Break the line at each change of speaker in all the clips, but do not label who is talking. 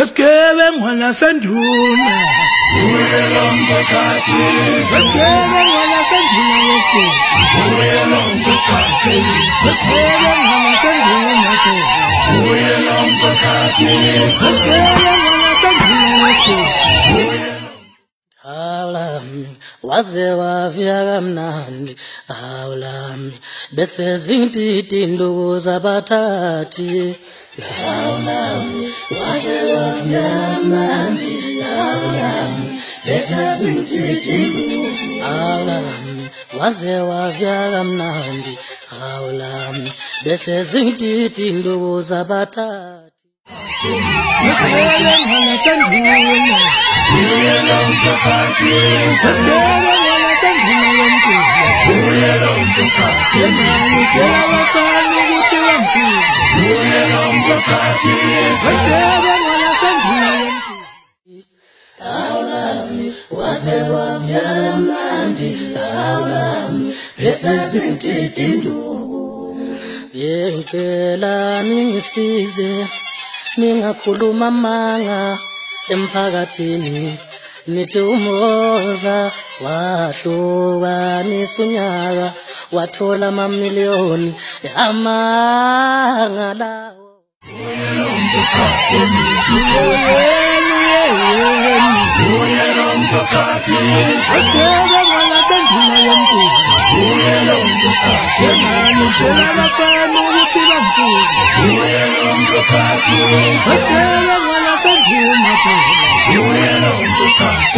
Weskebe ngwana sanduna
Uyelongo khathi
Weskebe ngwana sanduna weskebe
Uyelongo khathi
Weskebe ngwana sanduna
Uyelongo khathi
Weskebe ngwana sanduna weskebe
Awulami waze wafika kamnandi awulami bese zintiti induku zabathathi awulami waze wafika kamnandi awulami bese zintiti awulami waze wafika kamnandi awulami bese zintiti induku zabathathi
Weskebe ngwana sanduna
Uyelongo khathi
Weskebe ngwana sanduna weskebe
Uyelongo khathi
Ngitshela abafana ukuthi bangithini
Uyelongo khathi
Weskebe ngwana sanduna weskebe
awulami waze wafika kamnandi awulami bese zintiti induku ngicela ningisize ningakhuluma amanga emphakathini nithi uMroza wahlukanisa unyaka wathola amamiliyoni amanga lawo
Uyelongo khathi Uyelongo khathi
Weskebe ngwana sanduna weskebe
Uyelongo khathi
Ngitshela abafana ukuthi bangithini
Uyelongo khathi
Weskebe ngwana sanduna
Uyelongo khathi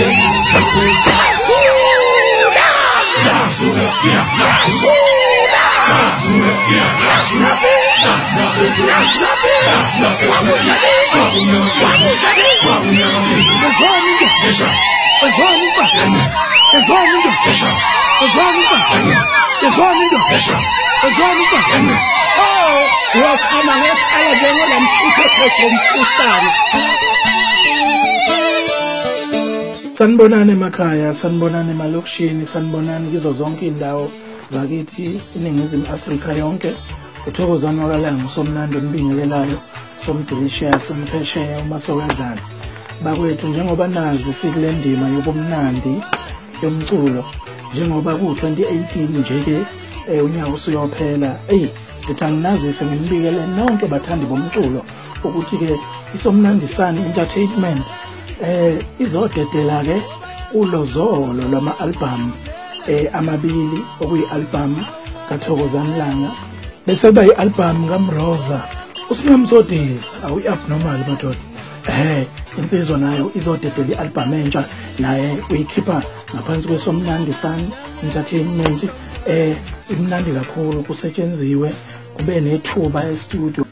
Wakhama ngekhaya njengola mthutho phethe umkhuhlane
Sanibonani emakhaya, sanibonani emalokishini, sanibonani kizo zonke indawo zakithi iningizimu Afrika yonke. Uthokozani wakalanga usomnandi onibingelelayo, somdelicious, umphesheya umasokadlana. Bakwethu njengoba nazi sikule ndima yobumnandi yomculo, njengoba ku-2018 nje ke unyaka usuyophela. Ngithi anginazise ngimbikele nonke bathandi bomculo ukuthi ke isomnandisani entertainment izodedela ke ulozolo lwama-album amabili okuyi-album kaThokozani Langa bese kuba yi-album kaMroza uSingamsodeli awuyi-abnormal madoda. Insizwa nayo izodedela i-album entsha naye uyikhipha ngaphansi kwesomnandisani entertainment. Imnandi kakhulu kusetshenziwe kube nethuba e-studio.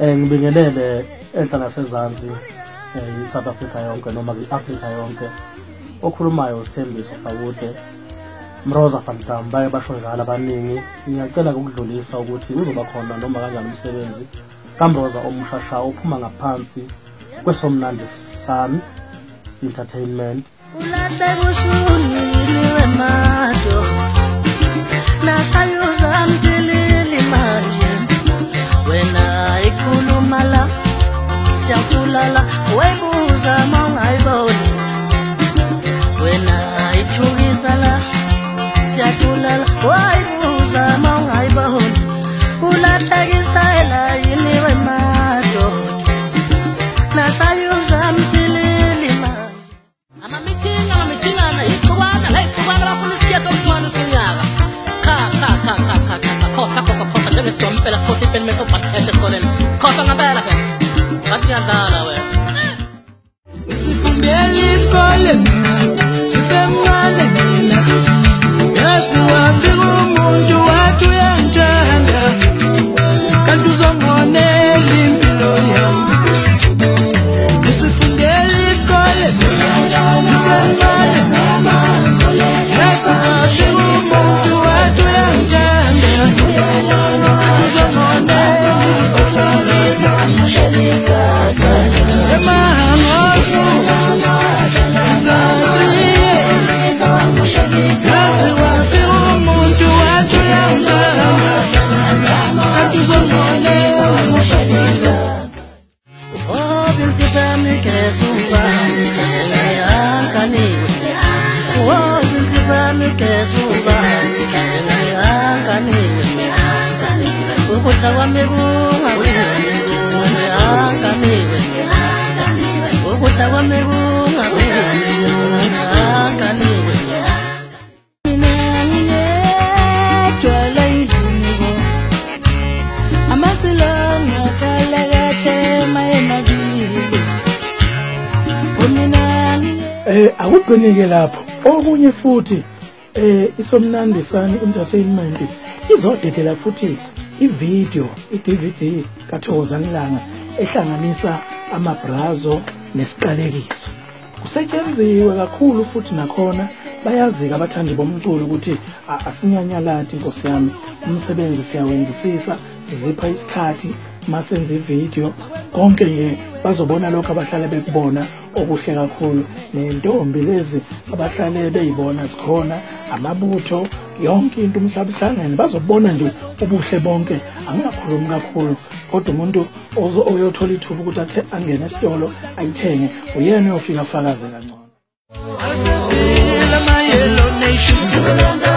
Ngibingelele enhla nasezansi i-South Africa yonke noma i-Afrika yonke okhulumayo uSithembiso Fakude Mroza Van Dam baye basho njalo abaningi. Ngiyacela ukudlulisa ukuthi uzoba khona noma kanjani umsebenzi kaMroza omushasha ophuma ngaphansi kwesomnandi sami entertainment.
Wena ikhuluma la siyakulala webuza mangayiboni wena ithukisa la siyakulala webuza mangayiboni ulahleka istyle yini wemadoda nasayuza mthilili manje amamitingana ikhwana bafuna isikhetho somntwana sonyaka khokha njengesidompela sikhotha ipeni mese ubhakhethe esikoleni khokha ngempela phela ngathi ngiyadlala wena
Sifundele esikoleni isemncane mina yazi wafika umuntu wathi uyangithanda kanti uzongonela impilo yami Sifundele esikoleni isemncane yazi wafika umuntu wathi uyangithanda
ukudla kwami kungabuye angamiwe ukudla kwami kungabuye angamiwe
mina ngiyejwala izunigo amasilonga kalakathe mayemabili mina
akuqinike lapho okunye futhi iSomnandi Sun Entertainment izodedela futhi ivideo iDVD kaThokozani Langa ehlanganisa amabrazo nesiqalekiso kusetyenziwe kakhulu futhi nakhona bayazika abathandi bomculo ukuthi asinyanyalati Nkosi yami umsebenzi siyawenzisisa sizipha isikhathi masenze ivideo konke nje bazobona lokho abahlale bekubona okuhle kakhulu nentombi lezi abahlale beyibona sikhona amabutho yonke into umhlaba uhlangene bazobona nje ubuhle bonke angakhulumi kakhulu kodwa umuntu oyothola ithuba ukuthi athe angene esitolo ayithenge uyena oyofika afakaze kancane
my yellow nation.